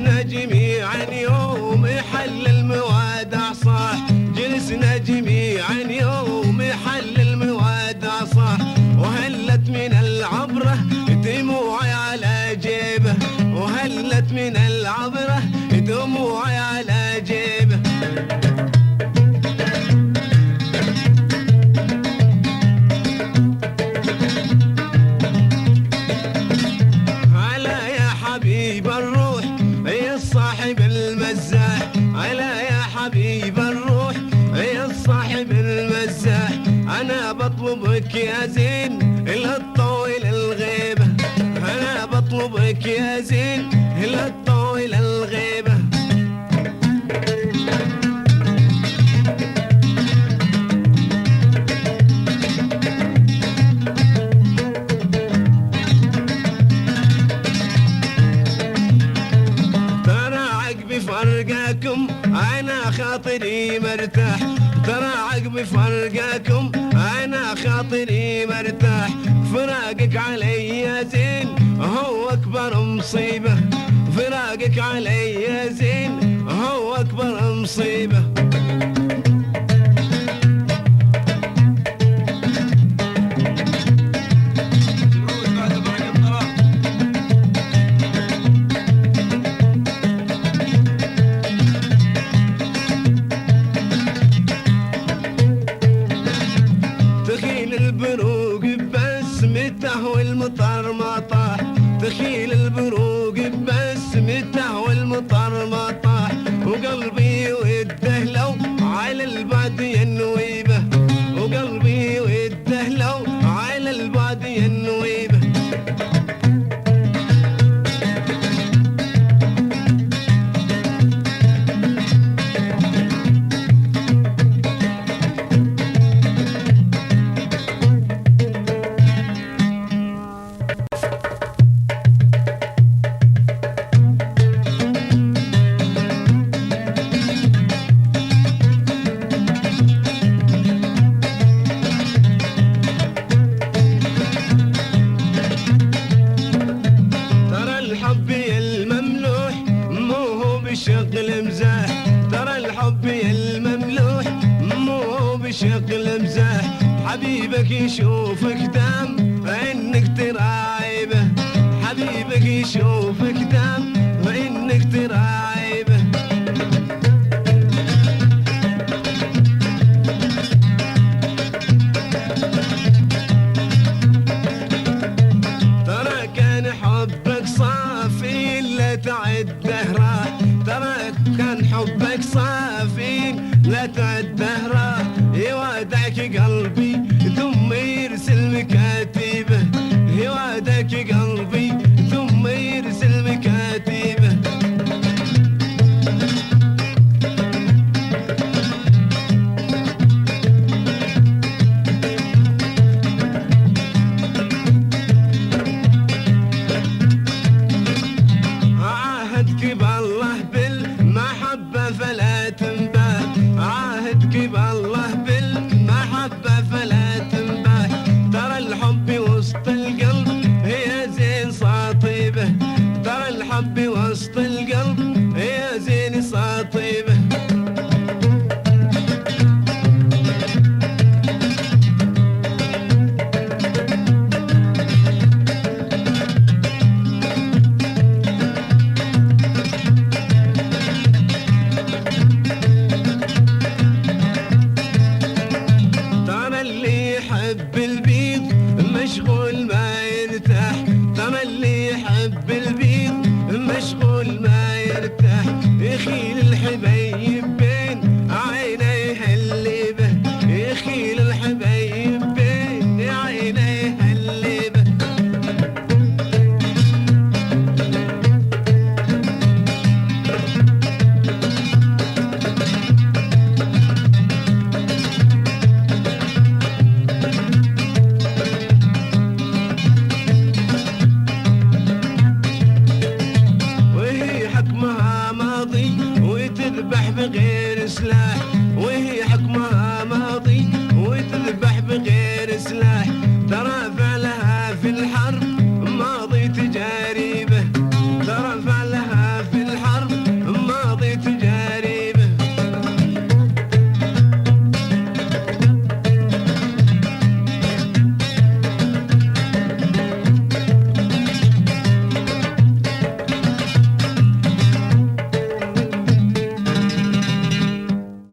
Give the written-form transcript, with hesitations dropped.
جلسنا جميعا يوم حل الموادع صح، جلسنا جميعا يوم حل الموادع صح، وهلت من العبرة دموعي على جيبه، وهلت من العبرة دموعي على جيبه. حبيب الروح يا صاحب المزاح، على يا حبيب الروح يا صاحب المزاح، انا بطلبك يا زين لا تطول الغيبة، انا بطلبك يا زين لا تطول الغيبة. فرقاكم انا خاطري مرتاح، ترى عقب فرقاكم انا خاطري مرتاح، فراقك علي يا زين هو اكبر مصيبة، فراقك علي يا زين هو اكبر مصيبة. البروق بسمته والمطر ما طاح، تخيل البروق بسمته والمطر ما طاح، وقلبي وده لو على البعد ينويبه، وقلبي وده لو على البعد ينويبه. بشكل مزاح، ترى الحب المملوح مو بشكل مزاح، حبيبك يشوفك دام فإنك تراعيبه، حبيبك يشوفك دام فإنك تراعيبه. ترى كان حبك صافي لا تعد دهره، ترى كان حبك صافي لا تعد دهره،